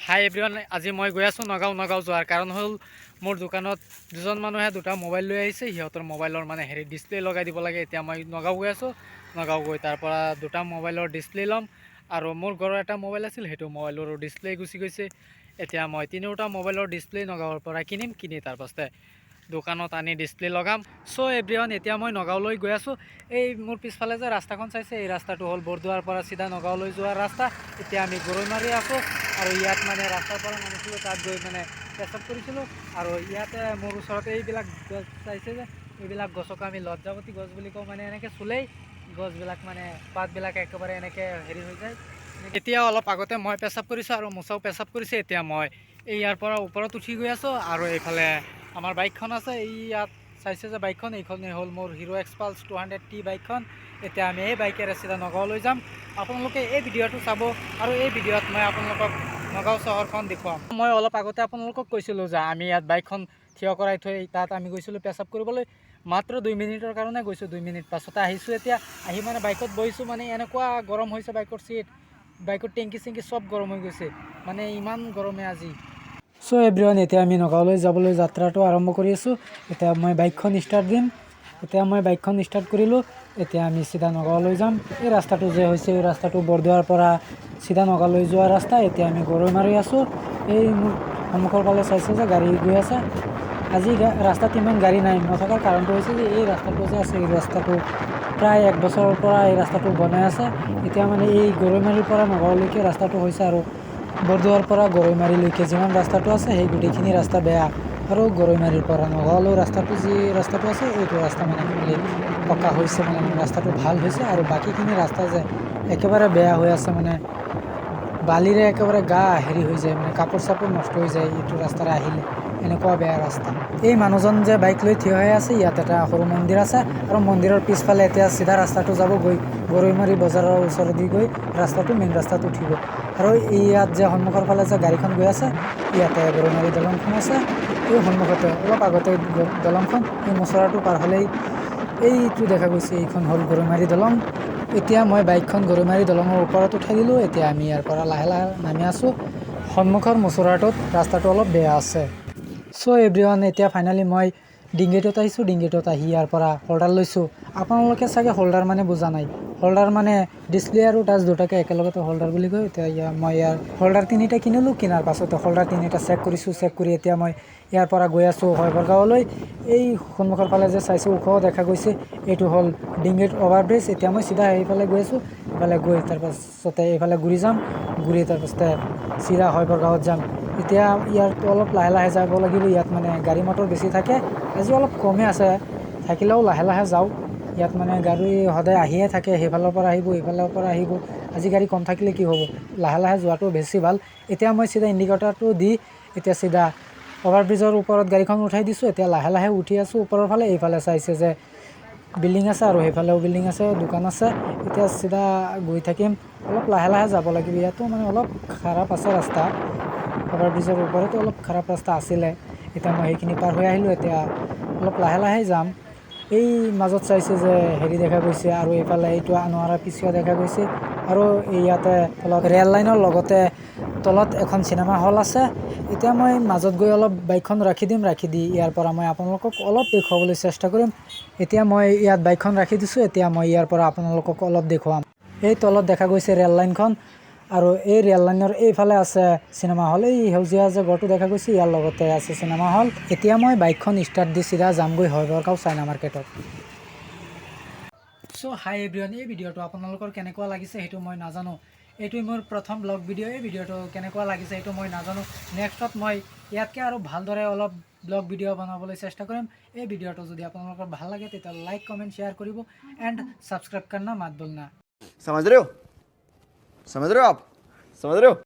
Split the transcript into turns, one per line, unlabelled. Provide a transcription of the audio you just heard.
হাই everyone, আজি মই গৈ আছোঁ নগাঁও যোৱাৰ কাৰণ হ'ল মোৰ দোকানত দুজন মানুহে দুটা মোবাইল লৈ আহিছে। সিহঁতৰ মোবাইলৰ মানে ডিছপ্লে লগাই দিব লাগে। এতিয়া মই নগাঁও গৈ আছোঁ। নগাঁও গৈ তাৰ পৰা দুটা মোবাইলৰ ডিছপ্লে ল'ম আৰু মোৰ ঘৰৰ এটা মোবাইল আছিল, সেইটো মোবাইলৰো ডিছপ্লে গুচি গৈছে। এতিয়া মই তিনিওটা মোবাইলৰ ডিছপ্লে নগাঁৱৰ পৰা কিনি তাৰপাছতে দোকানত আনি ডিছপ্লে লগাম। চ' এভৰিৱান, এতিয়া মই নগাঁৱলৈ গৈ আছোঁ। এই মোৰ পিছফালে যে ৰাস্তাখন চাইছে, এই ৰাস্তাটো হ'ল বৰদোৱাৰ পৰা চিধা নগাঁৱলৈ যোৱাৰ ৰাস্তা। এতিয়া আমি গৰৈমাৰী আছোঁ আৰু ইয়াত মানে ৰাস্তাৰ পৰা নামিছিলোঁ, তাত গৈ মানে পেচাব কৰিছিলোঁ। আৰু ইয়াতে মোৰ ওচৰতে এইবিলাক গছ চাইছে যে, এইবিলাক গছক আমি লজ্জাৱতী গছ বুলি কওঁ। মানে এনেকৈ চুলেই গছবিলাক মানে পাতবিলাক একেবাৰে এনেকৈ হেৰি হৈ যায়। এতিয়া অলপ আগতে মই পেচাব কৰিছোঁ আৰু মোচাও পেচাব কৰিছে। এতিয়া মই ইয়াৰ পৰা ওপৰত উঠি গৈ আছোঁ আৰু এইফালে আমাৰ বাইকখন আছে। ইয়াত চাইছে যে বাইকখন, এইখনেই হ'ল মোৰ হিৰো এক্সপালছ 200T বাইকখন। এতিয়া আমি এই বাইকেৰে চিধা নগাঁৱলৈ যাম। আপোনালোকে এই ভিডিঅ'টো চাব আৰু এই ভিডিঅ'ত মই আপোনালোকক নগাঁও চহৰখন দেখুৱাম। মই অলপ আগতে আপোনালোকক কৈছিলোঁ যে আমি ইয়াত বাইকখন থিয় কৰাই থৈ তাত আমি গৈছিলোঁ পেচাব কৰিবলৈ। মাত্ৰ 2 মিনিটৰ কাৰণে গৈছোঁ, 2 মিনিট পাছতে আহিছোঁ। এতিয়া আহি মানে বাইকত বহিছোঁ, মানে এনেকুৱা গৰম হৈছে বাইকৰ চিট, বাইকৰ টেংকি চেংকি চব গৰম হৈ গৈছে, মানে ইমান গৰমে আজি। চ' এভৰিৱান, এতিয়া আমি নগাঁৱলৈ যাবলৈ যাত্ৰাটো আৰম্ভ কৰি আছোঁ। এতিয়া মই বাইকখন ষ্টাৰ্ট দিম। এতিয়া মই বাইকখন ষ্টাৰ্ট কৰিলোঁ। এতিয়া আমি চিধা নগাঁৱলৈ যাম। এই ৰাস্তাটো যে হৈছে, এই ৰাস্তাটো বৰদোৱাৰ পৰা চিধা নগাঁৱলৈ যোৱা ৰাস্তা। এতিয়া আমি গৰৈমাৰী আছোঁ। এই মোৰ সন্মুখৰ ফালে চাইছে যে গাড়ী গৈ আছে। আজি ৰাস্তাত ইমান গাড়ী নাই, নথকাৰ কাৰণটো হৈছে যে এই ৰাস্তাটো যে আছে, এই ৰাস্তাটো প্ৰায় 1 বছৰৰ পৰা এই ৰাস্তাটো বনাই আছে। এতিয়া মানে এই গৰৈমাৰীৰ পৰা নগাঁৱলৈকে ৰাস্তাটো হৈছে আৰু বৰদোৱাৰ পৰা গৰৈমাৰীলৈকে যিমান ৰাস্তাটো আছে, সেই গোটেইখিনি ৰাস্তা বেয়া। আৰু গৰৈমাৰীৰ পৰা নগাঁৱলৈ ৰাস্তাটো যি ৰাস্তাটো আছে, এইটো ৰাস্তা মানে খালি পকা হৈছে, মানে ৰাস্তাটো ভাল হৈছে। আৰু বাকীখিনি ৰাস্তা যে একেবাৰে বেয়া হৈ আছে, মানে বালিৰে একেবাৰে গা হেৰি হৈ যায়, মানে কাপোৰ চাপোৰ নষ্ট হৈ যায় এইটো ৰাস্তাৰে আহিলে, এনেকুৱা বেয়া ৰাস্তা। এই মানুহজন যে বাইক লৈ থিয় হৈ আছে, ইয়াত এটা সৰু মন্দিৰ আছে আৰু মন্দিৰৰ পিছফালে এতিয়া চিধা ৰাস্তাটো যাব, গৈ গৰৈমাৰী বজাৰৰ ওচৰেদি গৈ ৰাস্তাটো মেইন ৰাস্তাত উঠিব। আৰু ইয়াত যে সন্মুখৰ ফালে যে গাড়ীখন গৈ আছে, ইয়াতে গৰৈমাৰী দলংখন আছে। এই সন্মুখতে অলপ আগতে দলংখন, এই মচৰাটো পাৰ হ'লেই এইটো দেখা গৈছে, এইখন হ'ল গৰৈমাৰী দলং। এতিয়া মই বাইকখন গৰৈমাৰী দলঙৰ ওপৰত উঠাই দিলোঁ। এতিয়া আমি ইয়াৰ পৰা লাহে লাহে নামি আছোঁ। সন্মুখৰ মচৰাটোত ৰাস্তাটো অলপ বেয়া আছে। চ' এভৰিৱান, এতিয়া ফাইনেলি মই ডিংগেটত আহিছোঁ। ডিংগেটত আহি ইয়াৰ পৰা হোল্ডাৰ লৈছোঁ। আপোনালোকে চাগে হোল্ডাৰ মানে বুজা নাই। হোল্ডাৰ মানে ডিছপ্লে আৰু টাচ দুটাকে একেলগতে হোল্ডাৰ বুলি কয়। এতিয়া মই ইয়াৰ হোল্ডাৰ 3টা কিনিলোঁ। কিনাৰ পাছতে হোল্ডাৰ 3টা চেক কৰিছোঁ। চেক কৰি এতিয়া মই ইয়াৰ পৰা গৈ আছোঁ শৈভৰগাঁৱলৈ। এই সন্মুখৰ ফালে যে চাইছোঁ ওখ দেখা গৈছে, এইটো হ'ল ডিংগেট অভাৰব্ৰিজ। এতিয়া মই চিধা সেইফালে গৈ আছোঁ। এইফালে গৈ তাৰপাছতে এইফালে ঘূৰি যাম, ঘূৰি তাৰপাছতে চিধা শৈভৰগাঁৱত যাম। এতিয়া ইয়াত অলপ লাহে লাহে যাব লাগিব। ইয়াত মানে গাড়ী মটৰ বেছি থাকে, আজি অলপ কমেই আছে, থাকিলেও লাহে লাহে যাওঁ। ইয়াত মানে গাড়ী সদায় আহিয়ে থাকে, সেইফালৰ পৰা আহিব, এইফালৰ পৰা আহিব। আজি গাড়ী কম থাকিলে কি হ'ব, লাহে লাহে যোৱাটো বেছি ভাল। এতিয়া মই চিধা ইণ্ডিকেটৰটো দি এতিয়া চিধা অভাৰব্ৰিজৰ ওপৰত গাড়ীখন উঠাই দিছোঁ। এতিয়া লাহে লাহে উঠি আছোঁ ওপৰৰ ফালে। এইফালে চাইছে যে বিল্ডিং আছে আৰু সেইফালেও বিল্ডিং আছে, দোকান আছে। এতিয়া চিধা গৈ থাকিম, অলপ লাহে লাহে যাব লাগিব। ইয়াতো মানে অলপ খাৰাপ আছে ৰাস্তা, অভাৰব্ৰিজৰ ওপৰতো অলপ খাৰাপ ৰাস্তা আছিলে। এতিয়া মই সেইখিনি পাৰ হৈ আহিলোঁ। এতিয়া অলপ লাহে লাহে যাম। এই মাজত চাইছে যে হেৰি দেখা গৈছে, আৰু এইফালে এইটো আনোৱাৰা পিছিয়া দেখা গৈছে। আৰু ইয়াতে তলত ৰেল লাইনৰ লগতে তলত এখন চিনেমা হল আছে। এতিয়া মই মাজত গৈ অলপ বাইকখন ৰাখি দিম। ৰাখি দি ইয়াৰ পৰা মই আপোনালোকক অলপ দেখুৱাবলৈ চেষ্টা কৰিম। এতিয়া মই ইয়াত বাইকখন ৰাখি দিছোঁ। এতিয়া মই ইয়াৰ পৰা আপোনালোকক অলপ দেখুৱাম। এই তলত দেখা গৈছে ৰেল লাইনখন, আৰু এই ৰেল লাইনৰ এইফালে আছে চিনেমা হল। এই সেউজীয়া যে ঘৰটো দেখা গৈছে, ইয়াৰ লগতে আছে চিনেমা হল। এতিয়া মই বাইকখন ষ্টাৰ্ট দি চিধা যামগৈ শৈভৰগাঁও চাইনা মাৰ্কেটত। চ' হাই এভৰিৱান, এই ভিডিঅ'টো আপোনালোকৰ কেনেকুৱা লাগিছে সেইটো মই নাজানো। এইটোৱে মোৰ প্ৰথম ব্লগ ভিডিঅ'। এই ভিডিঅ'টো কেনেকুৱা লাগিছে সেইটো মই নাজানো। নেক্সটত মই ইয়াতকৈ আৰু ভালদৰে অলপ ব্লগ ভিডিঅ' বনাবলৈ চেষ্টা কৰিম। এই ভিডিঅ'টো যদি আপোনালোকৰ ভাল লাগে তেতিয়া লাইক কমেণ্ট শ্বেয়াৰ কৰিব এণ্ড ছাবস্ক্ৰাইব কৰনা মাত बोलना।
समझ रहे हो आप समझ रहे हो